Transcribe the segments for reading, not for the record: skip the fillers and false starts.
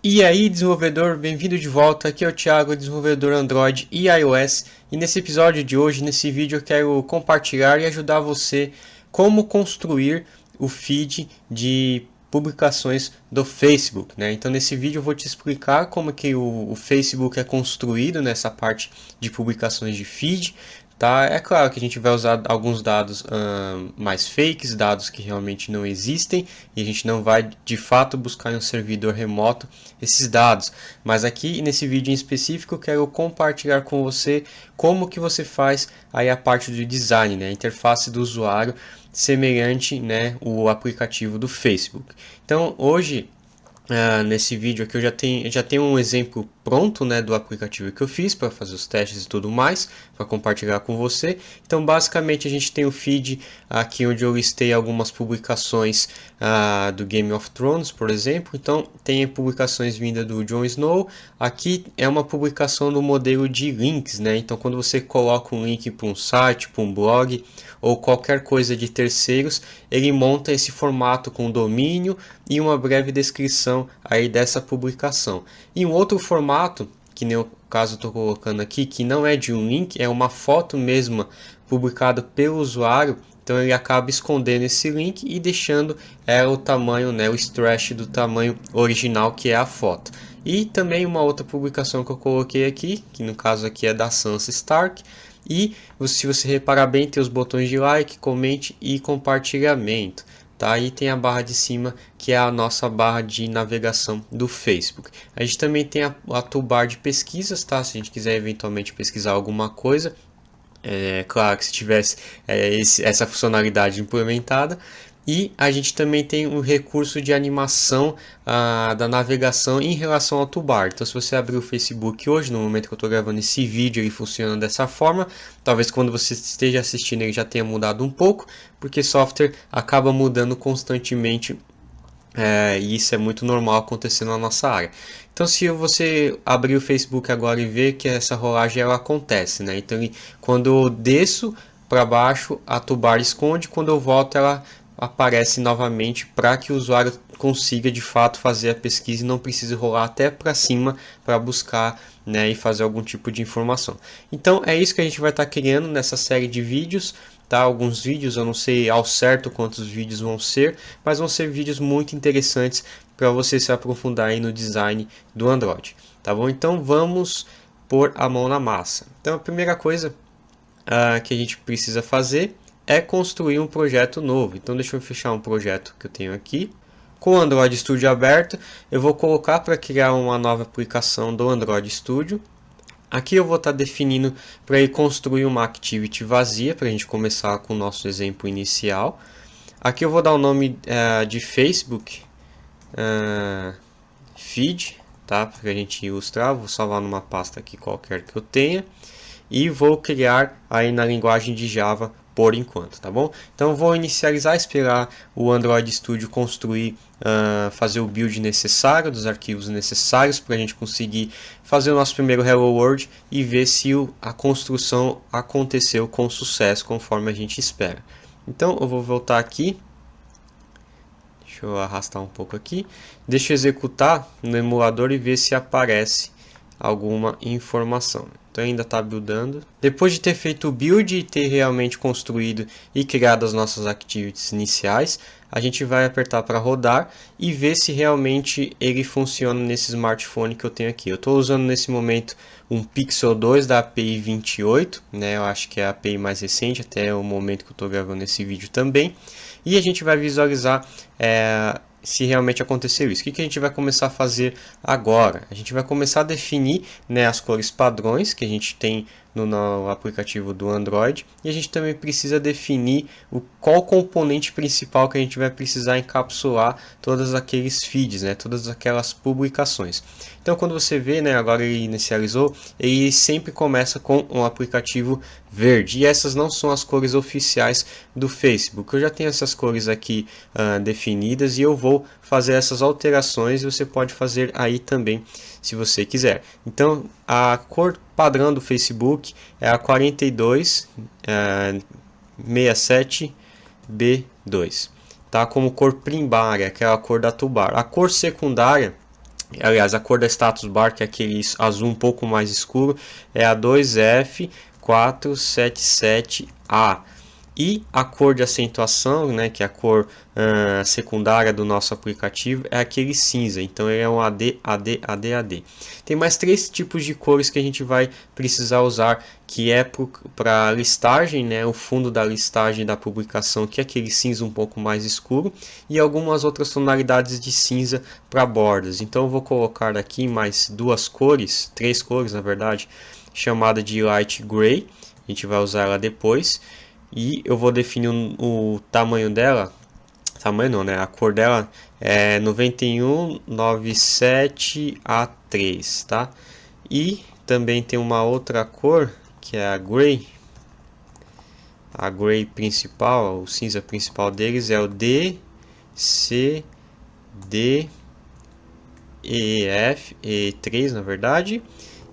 E aí, desenvolvedor, bem-vindo de volta. Aqui é o Thiago, desenvolvedor Android e iOS. E nesse episódio de hoje, nesse vídeo, eu quero compartilhar e ajudar você como construir o feed de publicações do Facebook, né? Então, nesse vídeo eu vou te explicar como que o Facebook é construído nessa parte de publicações de feed. Tá? É claro que a gente vai usar alguns dados mais fakes, dados que realmente não existem, e a gente não vai de fato buscar em um servidor remoto esses dados. Mas aqui nesse vídeo em específico eu quero compartilhar com você como que você faz aí a parte do design, né? A interface do usuário semelhante, né, o aplicativo do Facebook. Então hoje nesse vídeo aqui eu já tenho um exemplo pronto, né, do aplicativo que eu fiz para fazer os testes e tudo mais, para compartilhar com você. Então basicamente a gente tem o feed aqui onde eu listei algumas publicações do Game of Thrones, por exemplo. Então tem publicações vindas do Jon Snow. Aqui é uma publicação do modelo de links, né? Então quando você coloca um link para um site, para um blog ou qualquer coisa de terceiros, ele monta esse formato com domínio e uma breve descrição aí dessa publicação. E um outro formato, que nem o caso estou colocando aqui, que não é de um link, é uma foto mesma publicada pelo usuário. Então ele acaba escondendo esse link e deixando o tamanho, né, o stretch do tamanho original, que é a foto. E também uma outra publicação que eu coloquei aqui, que no caso aqui é da Sansa Stark. E se você reparar bem, tem os botões de like, comente e compartilhamento. Tá? E tem a barra de cima, que é a nossa barra de navegação do Facebook. A gente também tem a toolbar de pesquisas, tá? Se a gente quiser eventualmente pesquisar alguma coisa. É claro que se tivesse essa funcionalidade implementada. E a gente também tem o recurso de animação da navegação em relação ao toolbar. Então, se você abrir o Facebook hoje, no momento que eu estou gravando esse vídeo, ele funciona dessa forma. Talvez quando você esteja assistindo ele já tenha mudado um pouco, porque software acaba mudando constantemente. E isso é muito normal acontecer na nossa área. Então, se você abrir o Facebook agora e ver que essa rolagem ela acontece, né? Então, quando eu desço para baixo, a toolbar esconde. Quando eu volto, ela aparece novamente para que o usuário consiga de fato fazer a pesquisa e não precise rolar até para cima para buscar, né, e fazer algum tipo de informação. Então é isso que a gente vai estar criando nessa série de vídeos. Tá? Alguns vídeos, eu não sei ao certo quantos vídeos vão ser, mas vão ser vídeos muito interessantes para você se aprofundar aí no design do Android. Tá bom? Então vamos pôr a mão na massa. Então a primeira coisa que a gente precisa fazer é construir um projeto novo. Então deixa eu fechar um projeto que eu tenho aqui. Com o Android Studio aberto, eu vou colocar para criar uma nova aplicação do Android Studio. Aqui eu vou estar definindo para ele construir uma activity vazia, para a gente começar com o nosso exemplo inicial. Aqui eu vou dar o nome de Facebook Feed, tá? Para a gente ilustrar. Vou salvar numa pasta aqui qualquer que eu tenha. E vou criar aí na linguagem de Java por enquanto, tá bom? Então vou inicializar, esperar o Android Studio construir, fazer o build necessário dos arquivos necessários para a gente conseguir fazer o nosso primeiro Hello World e ver se a construção aconteceu com sucesso conforme a gente espera. Então eu vou voltar aqui, deixa eu arrastar um pouco aqui, deixa eu executar no emulador e ver se aparece alguma informação. Então ainda está buildando. Depois de ter feito o build e ter realmente construído e criado as nossas activities iniciais, a gente vai apertar para rodar e ver se realmente ele funciona nesse smartphone que eu tenho aqui. Eu estou usando nesse momento um Pixel 2 da API 28, né? Eu acho que é a API mais recente, até o momento que eu estou gravando esse vídeo também. E a gente vai visualizar se realmente aconteceu isso. O que a gente vai começar a fazer agora? A gente vai começar a definir, né, as cores padrões que a gente tem no aplicativo do Android. E a gente também precisa definir qual componente principal que a gente vai precisar encapsular todos aqueles feeds, né, todas aquelas publicações. Então quando você vê, né, agora ele inicializou, ele sempre começa com um aplicativo verde. E essas não são as cores oficiais do Facebook. Eu já tenho essas cores aqui definidas e eu vou fazer essas alterações e você pode fazer aí também se você quiser. Então a cor padrão do Facebook é a 4267B2, tá? Como cor primária, que é a cor da toolbar. A cor secundária aliás, a cor da status bar, que é aquele azul um pouco mais escuro, é a 2F477A. E a cor de acentuação, né, que é a cor secundária do nosso aplicativo, é aquele cinza. Então ele é um AD. Tem mais 3 tipos de cores que a gente vai precisar usar, que é para listagem, né, o fundo da listagem da publicação, que é aquele cinza um pouco mais escuro, e algumas outras tonalidades de cinza para bordas. Então eu vou colocar aqui mais 2 cores, 3 cores na verdade, chamada de Light Gray. A gente vai usar ela depois. E eu vou definir o tamanho dela, tamanho não, né? A cor dela é 9197A3, tá? E também tem uma outra cor, que é a Gray. A Gray principal, o cinza principal deles é o DCDEF E3, na verdade.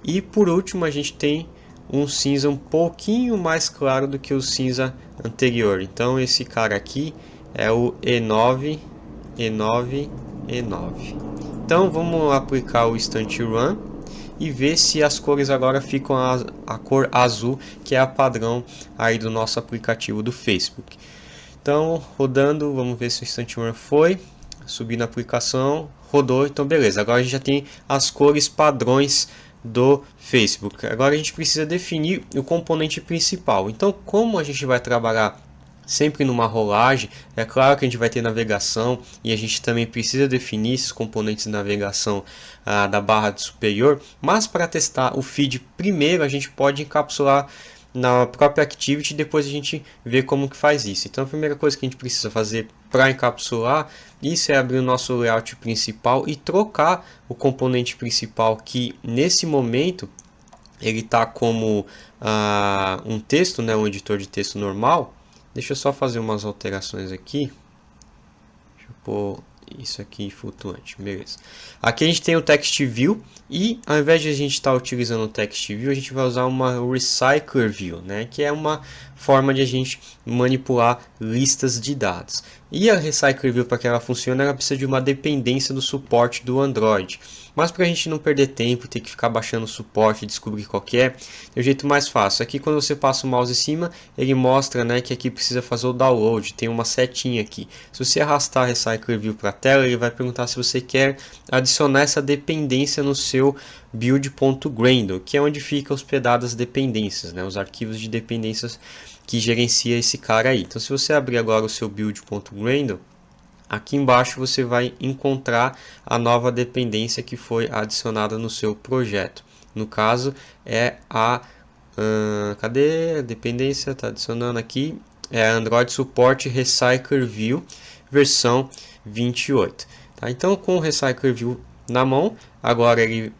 E por último a gente tem um cinza um pouquinho mais claro do que o cinza anterior. Então esse cara aqui é o E9. Então vamos aplicar o Instant Run e ver se as cores agora ficam a cor azul, que é a padrão aí do nosso aplicativo do Facebook. Então rodando, vamos ver se o Instant Run foi. Subir na aplicação, rodou, então beleza. Agora a gente já tem as cores padrões do Facebook. Agora a gente precisa definir o componente principal. Então, como a gente vai trabalhar sempre numa rolagem, é claro que a gente vai ter navegação e a gente também precisa definir esses componentes de navegação da barra superior, mas para testar o feed primeiro a gente pode encapsular na própria Activity e depois a gente vê como que faz isso. Então a primeira coisa que a gente precisa fazer para encapsular isso é abrir o nosso layout principal e trocar o componente principal, que nesse momento ele está como um texto, né, um editor de texto normal. Deixa eu só fazer umas alterações aqui. Deixa eu pôr isso aqui flutuante, beleza. Aqui a gente tem o Text View e ao invés de a gente estar utilizando o Text View, a gente vai usar uma Recycler View, né, que é uma forma de a gente manipular listas de dados. E a Recycler View, para que ela funcione, ela precisa de uma dependência do suporte do Android. Mas para a gente não perder tempo, ter que ficar baixando o suporte e descobrir qual que é, tem um jeito mais fácil. Aqui quando você passa o mouse em cima, ele mostra, né, que aqui precisa fazer o download, tem uma setinha aqui. Se você arrastar a Recycler View para a tela, ele vai perguntar se você quer adicionar essa dependência no seu build.gradle, que é onde fica hospedadas as dependências, né, os arquivos de dependências que gerencia esse cara aí. Então se você abrir agora o seu build.gradle, aqui embaixo você vai encontrar a nova dependência que foi adicionada no seu projeto. No caso é a cadê a dependência? Está adicionando aqui, é a Android Support Recycler View versão 28. Tá? Então com o Recycler View na mão, agora ele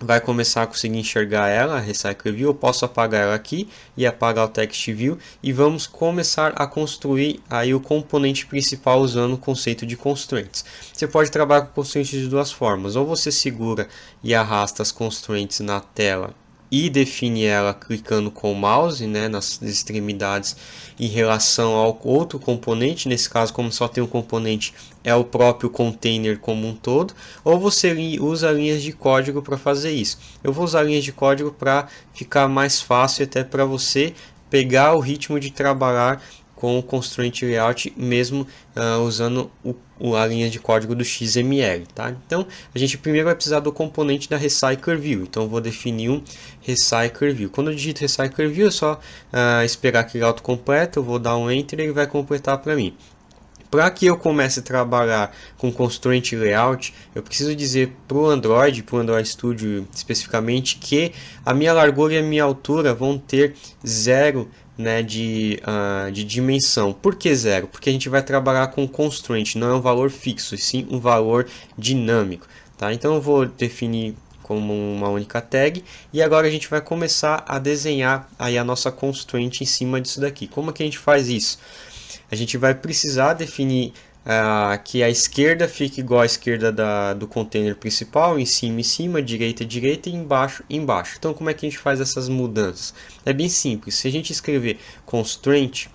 vai começar a conseguir enxergar ela, a Recycler View. Eu posso apagar ela aqui e apagar o Text View e vamos começar a construir aí o componente principal usando o conceito de constraints. Você pode trabalhar com constraints de duas formas, ou você segura e arrasta as constraints na tela e define ela clicando com o mouse, né, nas extremidades em relação ao outro componente. Nesse caso, como só tem um componente, é o próprio container como um todo, ou você usa linhas de código para fazer isso. Eu vou usar linhas de código para ficar mais fácil até para você pegar o ritmo de trabalhar com o Constraint Layout, mesmo usando a linha de código do XML. Tá? Então, a gente primeiro vai precisar do componente da Recycler View. Então, eu vou definir um Recycler View. Quando eu digito Recycler View, é só esperar que ele autocomplete. Eu vou dar um Enter e ele vai completar para mim. Para que eu comece a trabalhar com Constraint Layout, eu preciso dizer para o Android Studio especificamente, que a minha largura e a minha altura vão ter 0, né, de dimensão. Por que 0? Porque a gente vai trabalhar com constraint, não é um valor fixo, e sim um valor dinâmico. Tá? Então eu vou definir como uma única tag e agora a gente vai começar a desenhar aí a nossa constraint em cima disso daqui. Como é que a gente faz isso? A gente vai precisar definir que a esquerda fique igual à esquerda do container principal, em cima, direita e embaixo. Então como é que a gente faz essas mudanças? É bem simples. Se a gente escrever constraint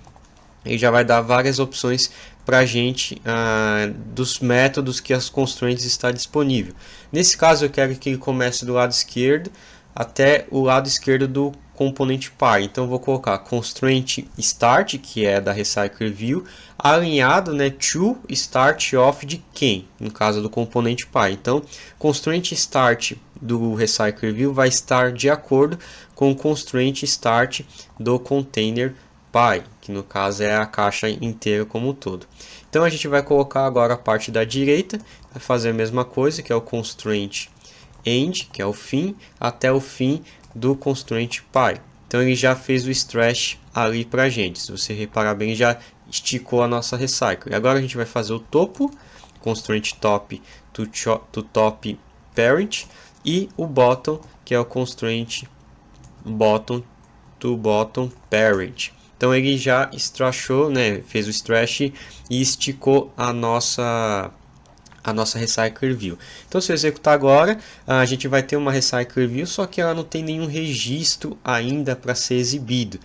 ele já vai dar várias opções para a gente dos métodos que as constraints está disponível. Nesse caso eu quero que ele comece do lado esquerdo até o lado esquerdo do componente par. Então eu vou colocar constraint start, que é da Recycler View, alinhado, né, to start of de quem, no caso do componente par. Então constraint start do Recycler View vai estar de acordo com o constraint start do container Py, que no caso é a caixa inteira como um todo. Então a gente vai colocar agora a parte da direita, vai fazer a mesma coisa, que é o constraint end, que é o fim, até o fim do constraint Py. Então ele já fez o stretch ali para a gente. Se você reparar bem, já esticou a nossa recycle. Agora a gente vai fazer o topo, constraint top to top parent, e o bottom, que é o constraint bottom to bottom parent. Então ele já stretchou, né, fez o stretch e esticou a nossa Recycler View. Então se eu executar agora, a gente vai ter uma Recycler View, só que ela não tem nenhum registro ainda para ser exibido.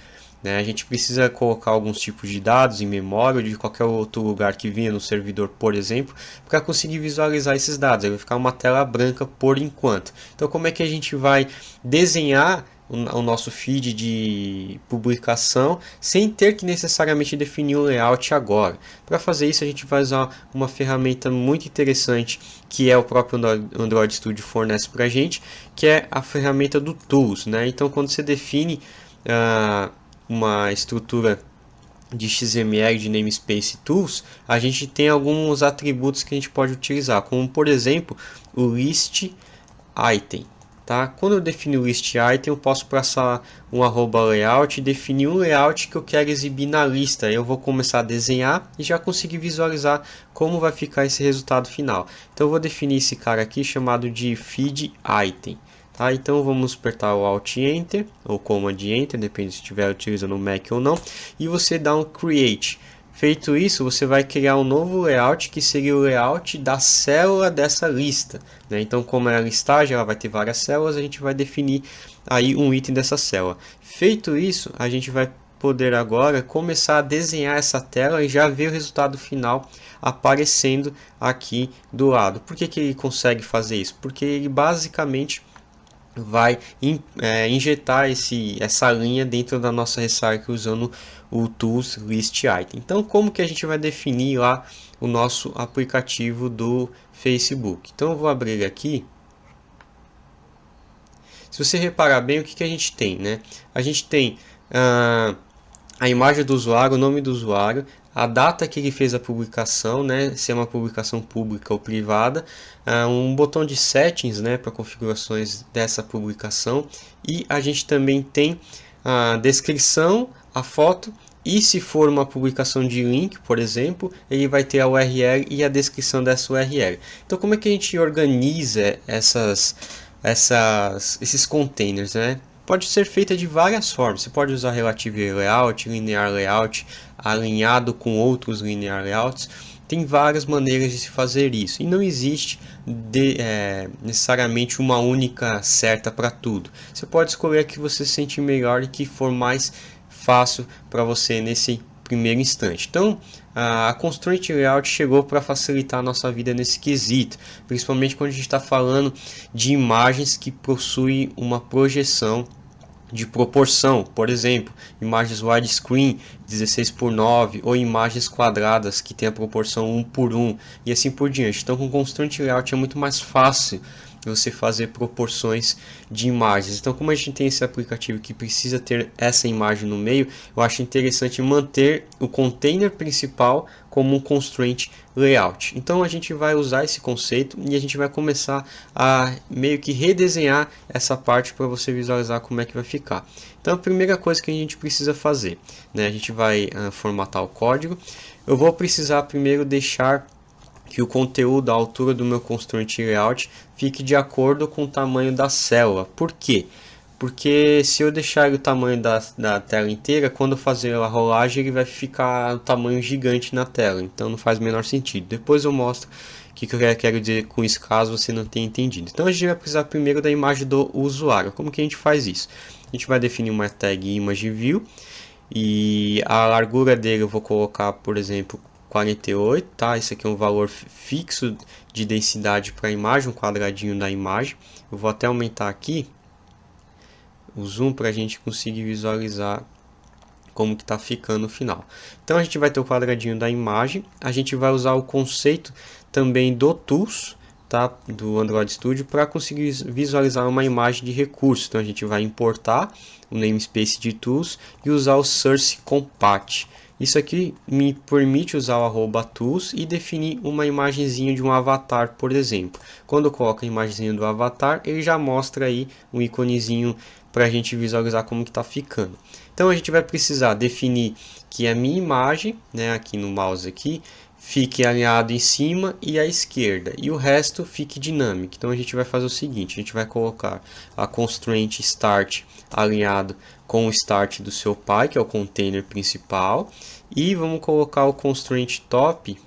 A gente precisa colocar alguns tipos de dados em memória ou de qualquer outro lugar que venha no servidor, por exemplo, para conseguir visualizar esses dados. Aí vai ficar uma tela branca por enquanto. Então como é que a gente vai desenhar o nosso feed de publicação sem ter que necessariamente definir o layout agora? Para fazer isso a gente vai usar uma ferramenta muito interessante que é o próprio Android Studio fornece para a gente, que é a ferramenta do Tools, né? Então quando você define uma estrutura de XML de namespace tools, a gente tem alguns atributos que a gente pode utilizar, como por exemplo o list item. Tá? Quando eu definir o list item, eu posso passar um @layout e definir um layout que eu quero exibir na lista. Eu vou começar a desenhar e já conseguir visualizar como vai ficar esse resultado final. Então eu vou definir esse cara aqui chamado de feed item. Tá? Então vamos apertar o Alt Enter ou Command Enter, depende se estiver utilizando o Mac ou não, e você dá um Create. Feito isso, você vai criar um novo layout que seria o layout da célula dessa lista, né? Então, como é a listagem, ela vai ter várias células, a gente vai definir aí um item dessa célula. Feito isso, a gente vai poder agora começar a desenhar essa tela e já ver o resultado final aparecendo aqui do lado. Por que ele consegue fazer isso? Porque ele basicamente vai injetar essa linha dentro da nossa Recycle usando o Tools List Item. Então, como que a gente vai definir lá o nosso aplicativo do Facebook? Então, eu vou abrir aqui. Se você reparar bem, o que a gente tem, né? A gente tem a imagem do usuário, o nome do usuário, a data que ele fez a publicação, né, se é uma publicação pública ou privada, um botão de settings, né, para configurações dessa publicação, e a gente também tem a descrição, a foto, e se for uma publicação de link, por exemplo, ele vai ter a URL e a descrição dessa URL. Então como é que a gente organiza esses containers, né? Pode ser feita de várias formas. Você pode usar Relative Layout, Linear Layout, alinhado com outros Linear Layouts. Tem várias maneiras de se fazer isso. E não existe necessariamente uma única certa para tudo. Você pode escolher a que você se sente melhor e que for mais fácil para você nesse primeiro instante. Então, a Constraint Layout chegou para facilitar a nossa vida nesse quesito, principalmente quando a gente está falando de imagens que possuem uma projeção de proporção, por exemplo, imagens widescreen 16:9 ou imagens quadradas que tem a proporção 1:1 e assim por diante. Então, com Constraint Layout é muito mais fácil você fazer proporções de imagens. Então, como a gente tem esse aplicativo que precisa ter essa imagem no meio, eu acho interessante manter o container principal como um constraint layout. Então, a gente vai usar esse conceito e a gente vai começar a meio que redesenhar essa parte para você visualizar como é que vai ficar. Então, a primeira coisa que a gente precisa fazer, né, a gente vai formatar o código. Eu vou precisar primeiro deixar que o conteúdo, a altura do meu constraint layout fique de acordo com o tamanho da célula. Por quê? Porque se eu deixar o tamanho da tela inteira, quando eu fazer a rolagem ele vai ficar um tamanho gigante na tela, então não faz o menor sentido. Depois eu mostro o que eu quero dizer com isso, caso você não tenha entendido. Então a gente vai precisar primeiro da imagem do usuário. Como que a gente faz isso? A gente vai definir uma tag ImageView E a largura dele eu vou colocar, por exemplo, 48, tá? Esse aqui é um valor fixo de densidade para a imagem, um quadradinho da imagem. Eu vou até aumentar aqui o zoom para a gente conseguir visualizar como que está ficando no final. Então a gente vai ter o quadradinho da imagem, a gente vai usar o conceito também do Tools, tá? Do Android Studio, para conseguir visualizar uma imagem de recurso. Então a gente vai importar o namespace de Tools e usar o Source Compat. Isso aqui me permite usar o @tools e definir uma imagenzinha de um avatar, por exemplo. Quando eu coloco a imagenzinha do avatar, ele já mostra aí um íconezinho para a gente visualizar como que está ficando. Então a gente vai precisar definir que a minha imagem, né, aqui no mouse aqui, fique alinhado em cima e à esquerda, e o resto fique dinâmico. Então a gente vai fazer o seguinte, a gente vai colocar a constraint start alinhado com o start do seu pai, que é o container principal, e vamos colocar o constraint top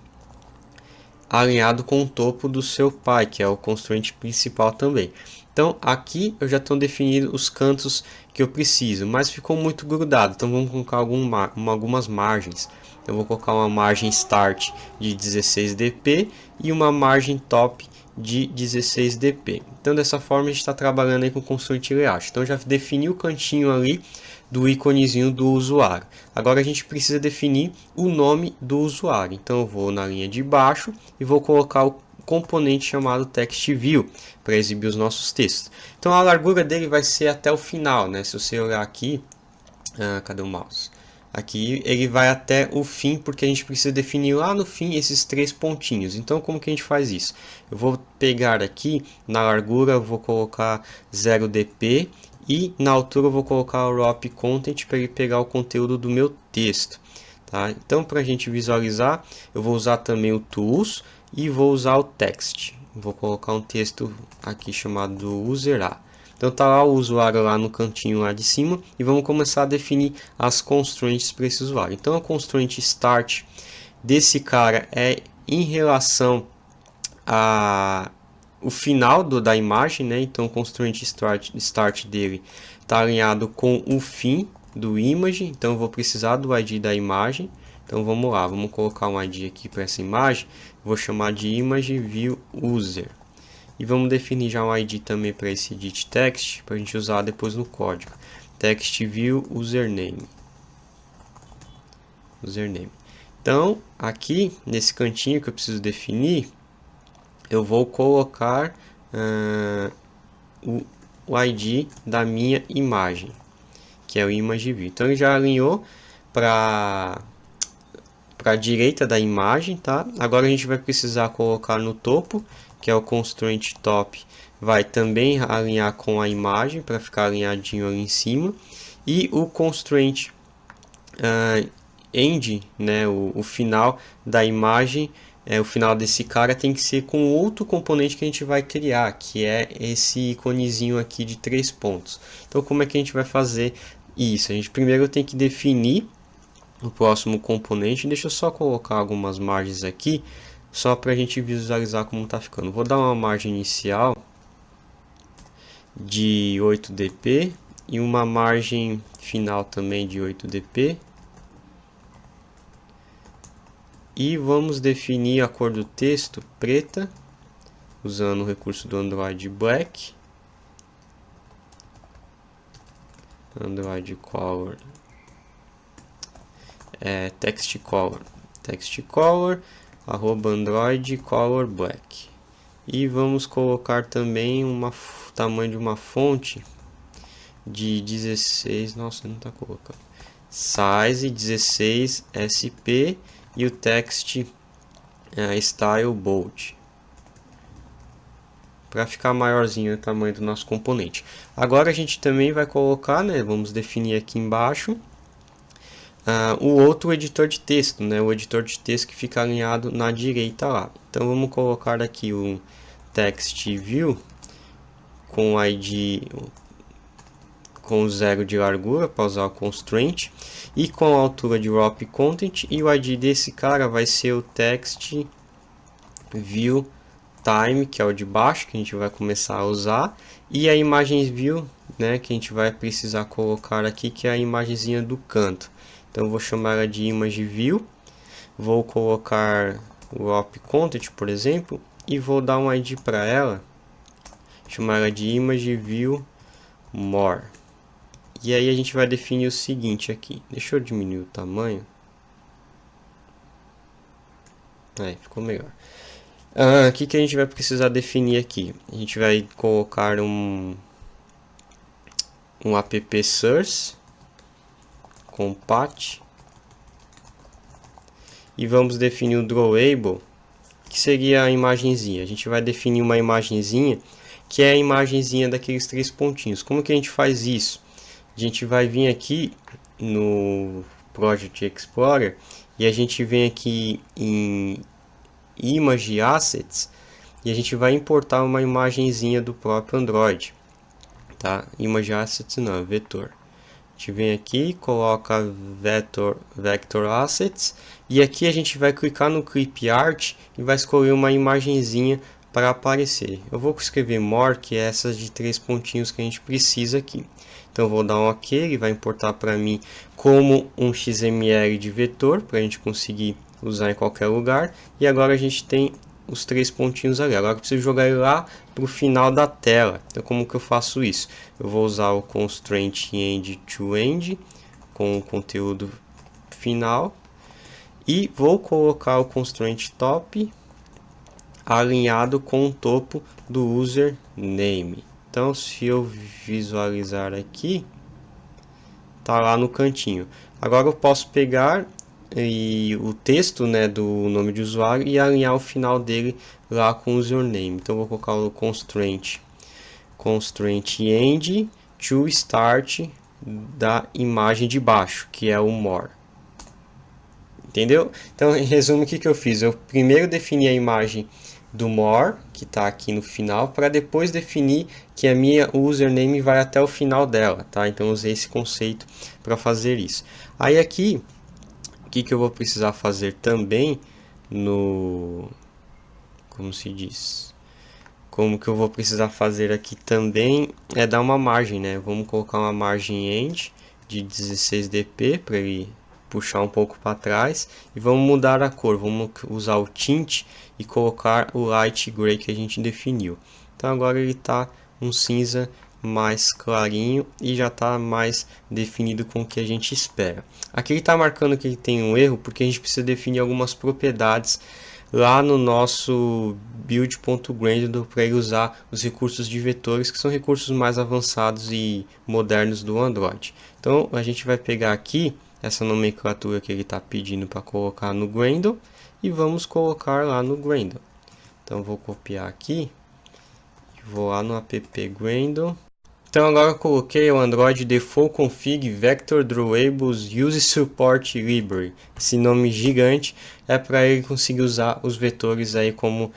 alinhado com o topo do seu pai, que é o constraint principal também. Então aqui eu já estou definindo os cantos que eu preciso, mas ficou muito grudado, então vamos colocar algumas margens. Eu vou colocar uma margem start de 16 dp e uma margem top de 16 dp. Então dessa forma a gente está trabalhando aí com constraint layout. Então já defini o cantinho ali do íconezinho do usuário. Agora a gente precisa definir o nome do usuário. Então eu vou na linha de baixo e vou colocar o componente chamado TextView para exibir os nossos textos. Então a largura dele vai ser até o final, né? Se você olhar aqui, cadê o mouse? Aqui ele vai até o fim, porque a gente precisa definir lá no fim esses 3 pontinhos. Então como que a gente faz isso? Eu vou pegar aqui na largura, eu vou colocar 0 dp e na altura eu vou colocar o wrap content para ele pegar o conteúdo do meu texto. Tá? Então para a gente visualizar, eu vou usar também o tools e vou usar o text. Vou colocar um texto aqui chamado user A. Então tá lá o usuário lá no cantinho lá de cima e vamos começar a definir as constraints para esse usuário. Então a constraint start desse cara é em relação a o final da imagem, né? Então o constraint start dele está alinhado com o fim do image, então eu vou precisar do ID da imagem. Então vamos lá, vamos colocar um ID aqui para essa imagem, vou chamar de image view user. E vamos definir já um ID também para esse edit text, para a gente usar depois no código. Text view username. Então, aqui nesse cantinho que eu preciso definir, eu vou colocar o ID da minha imagem, que é o image view. Então ele já alinhou para a direita da imagem, tá? Agora a gente vai precisar colocar no topo, que é o constraint top, vai também alinhar com a imagem para ficar alinhadinho ali em cima, e o constraint end, né, o final da imagem, o final desse cara tem que ser com outro componente que a gente vai criar, que é esse iconezinho aqui de 3 pontos. Então como é que a gente vai fazer isso? A gente primeiro tem que definir o próximo componente. Deixa eu só colocar algumas margens aqui, só para a gente visualizar como está ficando. Vou dar uma margem inicial de 8 dp e uma margem final também de 8 dp. E vamos definir a cor do texto preta, usando o recurso do Android Black. Android Color. Text Color, @Android Color Black. E vamos colocar também o tamanho de uma fonte de 16, nossa, não está colocando, size 16 SP, e o text style bold, para ficar maiorzinho o tamanho do nosso componente. Agora a gente também vai colocar, né, vamos definir aqui embaixo o outro editor de texto, né, o editor de texto que fica alinhado na direita lá. Então vamos colocar aqui o text view com ID com 0 de largura para usar o constraint, e com a altura de wrap content, e o ID desse cara vai ser o text view time, que é o de baixo, que a gente vai começar a usar, e a imagem view, né, que a gente vai precisar colocar aqui, que é a imagenzinha do canto. Então eu vou chamar ela de image view, vou colocar o wrap content, por exemplo, e vou dar um ID para ela, chamar ela de image view more. E aí a gente vai definir o seguinte aqui. Deixa eu diminuir o tamanho. Aí, ficou melhor. O que a gente vai precisar definir aqui? A gente vai colocar um app source compat e vamos definir o drawable, que seria a imagenzinha. A gente vai definir uma imagenzinha que é a imagenzinha daqueles 3 pontinhos. Como que a gente faz isso? A gente vai vir aqui no Project Explorer e a gente vem aqui em Image Assets e a gente vai importar uma imagenzinha do próprio Android, tá? Image Assets não, vetor. A gente vem aqui, coloca Vector Assets e aqui a gente vai clicar no Clip Art e vai escolher uma imagenzinha para aparecer. Eu vou escrever More, que é essas de 3 pontinhos que a gente precisa aqui. Então eu vou dar um OK, ele vai importar para mim como um XML de vetor, para a gente conseguir usar em qualquer lugar. E agora a gente tem os 3 pontinhos ali. Agora eu preciso jogar ele lá para o final da tela. Então como que eu faço isso? Eu vou usar o constraint end to end com o conteúdo final e vou colocar o constraint top alinhado com o topo do username. Então se eu visualizar aqui, tá lá no cantinho. Agora eu posso pegar o texto, né, do nome de usuário e alinhar o final dele lá com o username. Então eu vou colocar o constraint end to start da imagem de baixo, que é o more. Entendeu? Então, em resumo, o que eu fiz? Eu primeiro defini a imagem do more, que está aqui no final, para depois definir que o username vai até o final dela, tá? Então eu usei esse conceito para fazer isso. Aí aqui, o que eu vou precisar fazer também como se diz? Como que eu vou precisar fazer aqui também é dar uma margem, né? Vamos colocar uma margem end de 16 dp para ele puxar um pouco para trás e vamos mudar a cor. Vamos usar o tint e colocar o light gray que a gente definiu. Então agora ele está um cinza mais clarinho e já está mais definido com o que a gente espera. Aqui ele está marcando que ele tem um erro porque a gente precisa definir algumas propriedades lá no nosso build.gradle para ele usar os recursos de vetores, que são recursos mais avançados e modernos do Android. Então a gente vai pegar aqui essa nomenclatura que ele está pedindo para colocar no Gradle e vamos colocar lá no Gradle. Então vou copiar aqui e vou lá no app Gradle. Então agora eu coloquei o Android Default Config Vector Drawables Use Support Library. Esse nome gigante é para ele conseguir usar os vetores aí como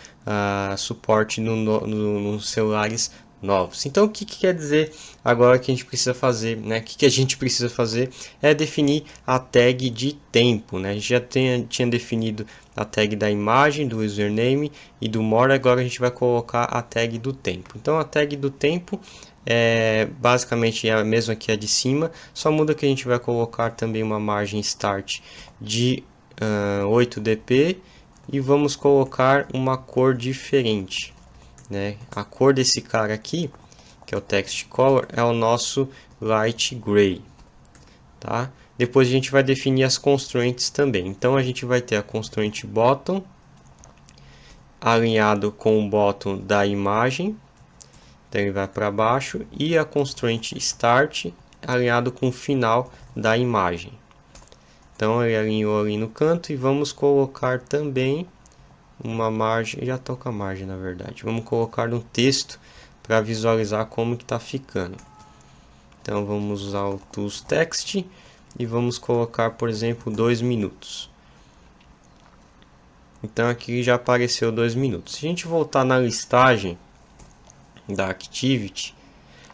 suporte nos celulares novos. Então o que quer dizer agora que a gente precisa fazer, né? O que a gente precisa fazer é definir a tag de tempo, né? A gente já tinha definido a tag da imagem, do username e do more, agora a gente vai colocar a tag do tempo. Então a tag do tempo basicamente é a mesma que a de cima, só muda que a gente vai colocar também uma margem start de 8 dp e vamos colocar uma cor diferente, né? A cor desse cara aqui, que é o text color, é o nosso light gray, tá? Depois a gente vai definir as constraints também. Então a gente vai ter a constraint bottom alinhado com o bottom da imagem. Então ele vai para baixo e a constraint start alinhado com o final da imagem. Então ele alinhou ali no canto e vamos colocar também uma margem, já estou com a margem na verdade. Vamos colocar no texto para visualizar como que está ficando. Então vamos usar o Tools Text e vamos colocar, por exemplo, 2 minutos. Então aqui já apareceu 2 minutos. Se a gente voltar na listagem da Activity,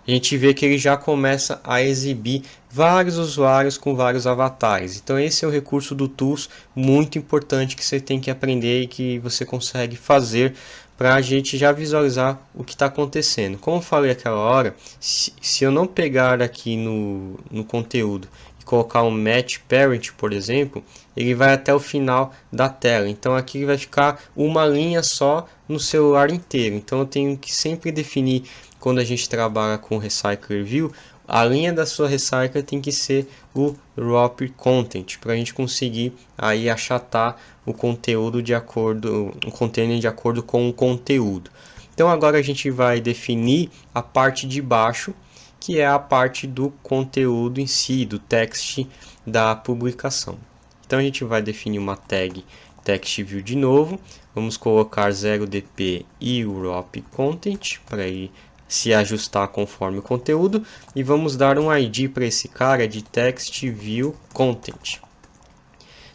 a gente vê que ele já começa a exibir vários usuários com vários avatares. Então esse é o recurso do Tools muito importante que você tem que aprender e que você consegue fazer para a gente já visualizar o que está acontecendo. Como eu falei aquela hora, se eu não pegar aqui no conteúdo e colocar um match parent, por exemplo, ele vai até o final da tela. Então aqui vai ficar uma linha só no celular inteiro. Então eu tenho que sempre definir, quando a gente trabalha com Recycler View, a linha da sua Recycler tem que ser o wrap content, para a gente conseguir aí achatar o conteúdo de acordo, o container de acordo com o conteúdo. Então agora a gente vai definir a parte de baixo, que é a parte do conteúdo em si, do text da publicação. Então a gente vai definir uma tag text view de novo, vamos colocar 0dp e o wrap content para ele se ajustar conforme o conteúdo, e vamos dar um ID para esse cara de text view content.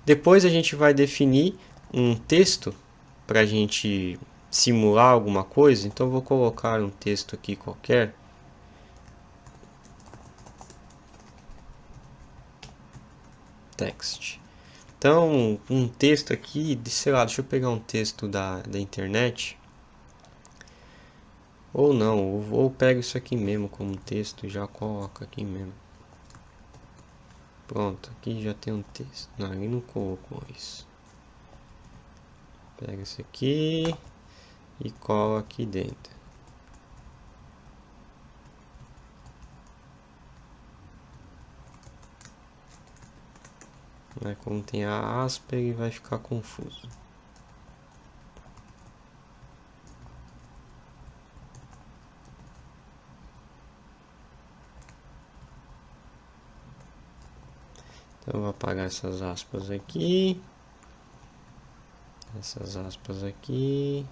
Depois a gente vai definir um texto para a gente simular alguma coisa. Então vou colocar um texto aqui qualquer. Text. Então um texto aqui, sei lá, deixa eu pegar um texto da internet. Ou não, ou pego isso aqui mesmo como texto e já coloco aqui mesmo. Pronto, aqui já tem um texto. Não, ele não colocou isso. Pega isso aqui e cola aqui dentro. Mas como tem a aspa, ele vai ficar confuso. Então eu vou apagar essas aspas aqui. Essas aspas aqui.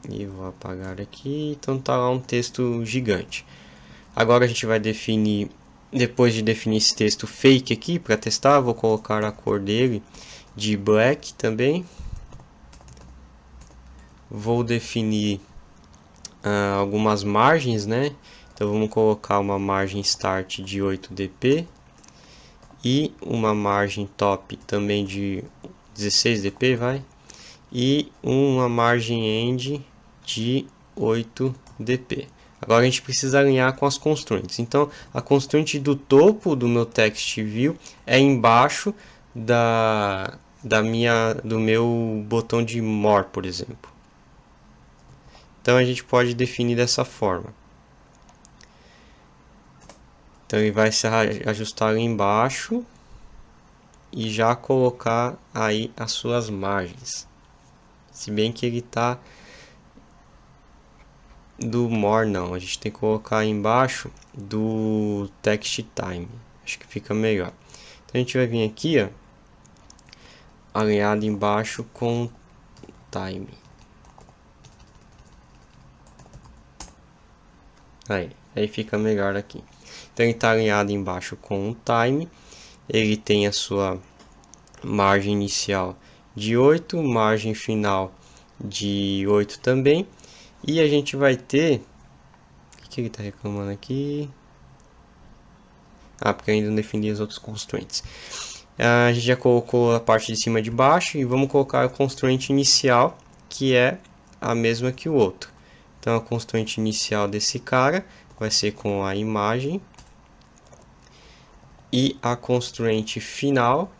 E vou apagar aqui. Então tá lá um texto gigante. Agora a gente vai definir, depois de definir esse texto fake aqui para testar, vou colocar a cor dele de black também. Vou definir algumas margens, né? Então vamos colocar uma margem start de 8dp e uma margem top também de 16dp, vai, e uma margem end de 8dp. Agora a gente precisa alinhar com as constraints. Então a constraint do topo do meu text view é embaixo do meu botão de more, por exemplo. Então a gente pode definir dessa forma. Então ele vai se ajustar ali embaixo e já colocar aí as suas margens. Se bem que ele está do more não, a gente tem que colocar aí embaixo do text time. Acho que fica melhor. Então a gente vai vir aqui, ó, alinhado embaixo com time. Aí fica melhor aqui. Então ele está alinhado embaixo com o time. Ele tem a sua margem inicial de 8, margem final de 8 também. E a gente vai ter... O que ele está reclamando aqui? Porque eu ainda não defini as outras constraints. A gente já colocou a parte de cima e de baixo. E vamos colocar a constraint inicial, que é a mesma que o outro. Então a constraint inicial desse cara vai ser com a imagem. E a constraint final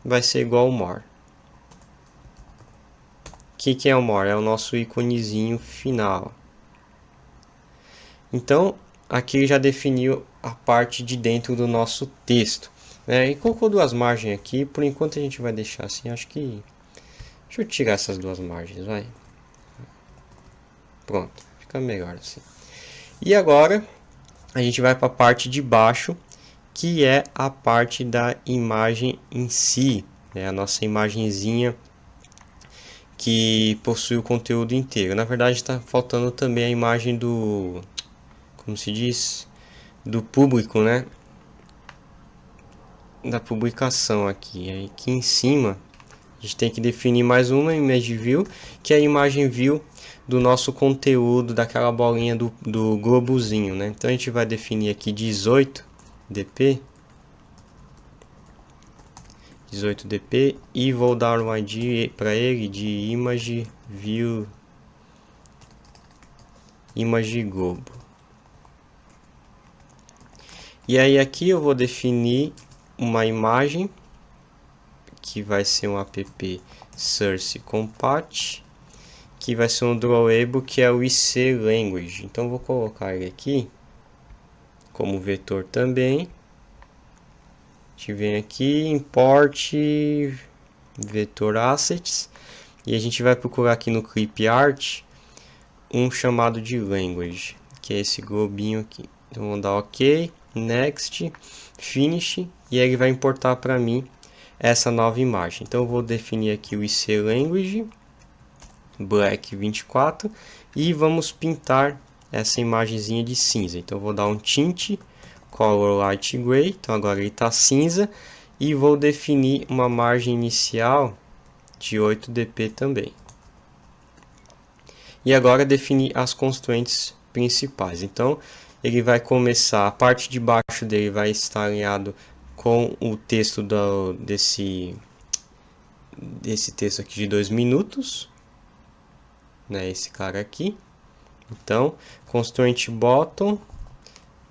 vai ser igual ao more. O que é o more? É o nosso íconezinho final. Então aqui já definiu a parte de dentro do nosso texto, né? E colocou duas margens aqui. Por enquanto a gente vai deixar assim. Acho que... Deixa eu tirar essas duas margens, vai. Pronto, fica melhor assim. E agora a gente vai para a parte de baixo, que é a parte da imagem em si, né? A nossa imagenzinha que possui o conteúdo inteiro. Na verdade está faltando também a imagem do... Como se diz? Do público, né? Da publicação aqui. Aqui em cima a gente tem que definir mais uma image view, que é a imagem view do nosso conteúdo, daquela bolinha do globozinho, né? Então a gente vai definir aqui 18dp 18dp e vou dar um ID para ele de image view image globo. E aí aqui eu vou definir uma imagem que vai ser um app source compat, que vai ser um drawable, que é o IC language. Então vou colocar ele aqui como vetor também. A gente vem aqui, import vetor assets, e a gente vai procurar aqui no clip art um chamado de language, que é esse globinho aqui. Então vamos dar OK, next, finish, e ele vai importar para mim essa nova imagem. Então eu vou definir aqui o IC language black 24 e vamos pintar essa imagenzinha de cinza. Então eu vou dar um tint color light gray, então agora ele está cinza, e vou definir uma margem inicial de 8dp também. E agora definir as constraints principais. Então ele vai começar, a parte de baixo dele vai estar alinhado com o texto desse texto aqui de 2 minutos, né, esse cara aqui. Então constraint bottom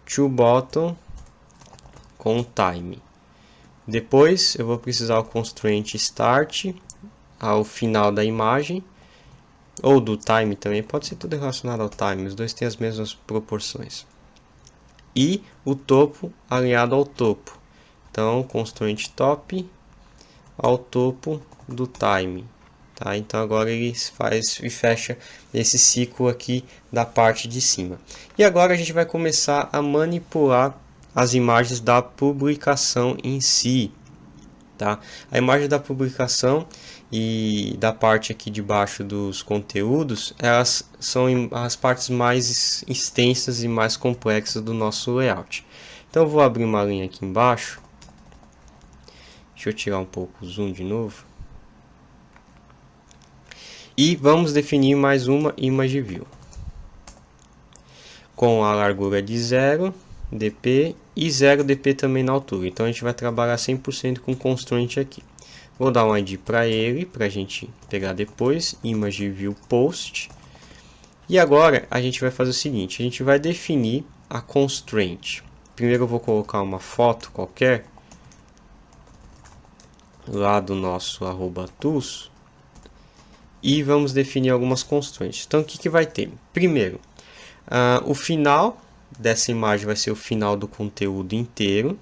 to bottom com time. Depois eu vou precisar o constraint start ao final da imagem, ou do time também, pode ser tudo relacionado ao time, os dois têm as mesmas proporções. E o topo alinhado ao topo. Então constraint top ao topo do time. Tá? Então agora ele faz e fecha esse ciclo aqui da parte de cima. E agora a gente vai começar a manipular as imagens da publicação em si. Tá? A imagem da publicação e da parte aqui de baixo dos conteúdos, elas são as partes mais extensas e mais complexas do nosso layout. Então eu vou abrir uma linha aqui embaixo. Deixa eu tirar um pouco o zoom de novo. E vamos definir mais uma image view com a largura de 0dp e 0dp também na altura. Então a gente vai trabalhar 100% com constraint aqui. Vou dar um ID para ele, para a gente pegar depois, image view post. E agora a gente vai fazer o seguinte, a gente vai definir a constraint. Primeiro eu vou colocar uma foto qualquer lá do nosso @tools. E vamos definir algumas constraints. Então o que vai ter? Primeiro, o final dessa imagem vai ser o final do conteúdo inteiro.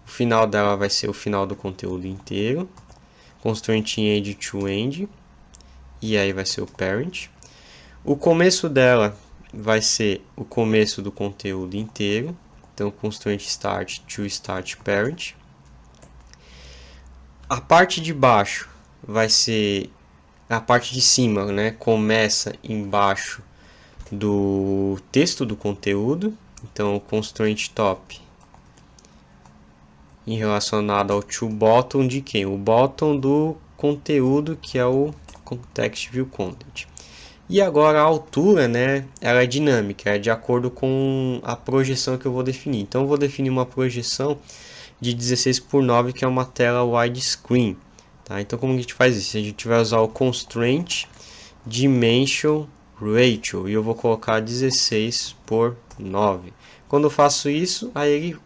O final dela vai ser o final do conteúdo inteiro. Constraint end to end. E aí vai ser o parent. O começo dela vai ser o começo do conteúdo inteiro. Então constraint start to start parent. A parte de baixo vai ser a parte de cima, né? Começa embaixo do texto do conteúdo. Então, constraint top em relacionado ao to bottom de quem? O bottom do conteúdo, que é o context view content. E agora a altura, né? Ela é dinâmica, é de acordo com a projeção que eu vou definir. Então, eu vou definir uma projeção de 16:9, que é uma tela widescreen. Tá? Então como a gente faz isso? A gente vai usar o constraint dimension ratio e eu vou colocar 16:9. Quando eu faço isso, aí ele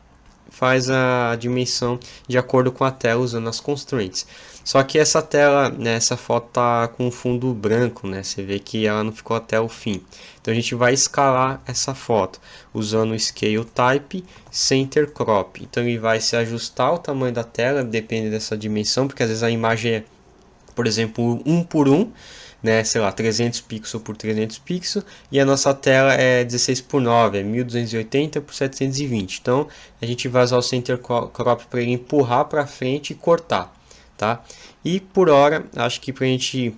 faz a dimensão de acordo com a tela usando as constraints. Só que essa tela, né, essa foto tá com fundo branco, né? Você vê que ela não ficou até o fim. Então a gente vai escalar essa foto usando o scale type center crop. Então ele vai se ajustar ao tamanho da tela, depende dessa dimensão, porque às vezes a imagem é, por exemplo, 1 por 1, né, sei lá, 300 pixels por 300 pixels, e a nossa tela é 16:9, é 1280 por 720. Então a gente vai usar o center crop para ele empurrar para frente e cortar, tá? E por hora, acho que para a gente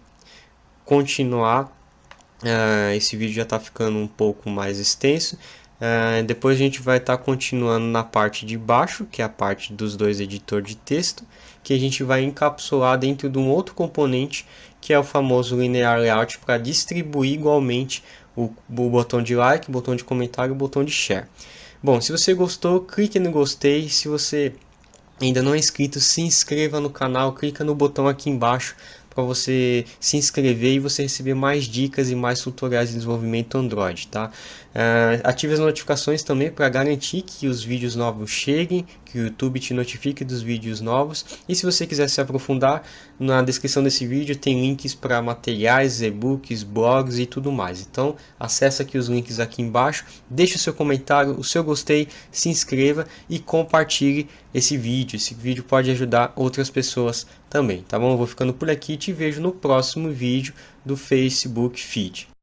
continuar, esse vídeo já está ficando um pouco mais extenso. Depois a gente vai estar continuando na parte de baixo, que é a parte dos dois editores de texto, que a gente vai encapsular dentro de um outro componente, que é o famoso linear layout, para distribuir igualmente o botão de like, o botão de comentário e o botão de share. Bom, se você gostou, clique no gostei. Se você ainda não é inscrito, se inscreva no canal, clica no botão aqui embaixo para você se inscrever e você receber mais dicas e mais tutoriais de desenvolvimento Android, tá? Ative as notificações também para garantir que os vídeos novos cheguem, que o YouTube te notifique dos vídeos novos. E se você quiser se aprofundar, na descrição desse vídeo tem links para materiais, e-books, blogs e tudo mais. Então acesse aqui os links aqui embaixo, deixe o seu comentário, o seu gostei, se inscreva e compartilhe esse vídeo. Esse vídeo pode ajudar outras pessoas também, tá bom? Eu vou ficando por aqui e te vejo no próximo vídeo do Facebook Feed.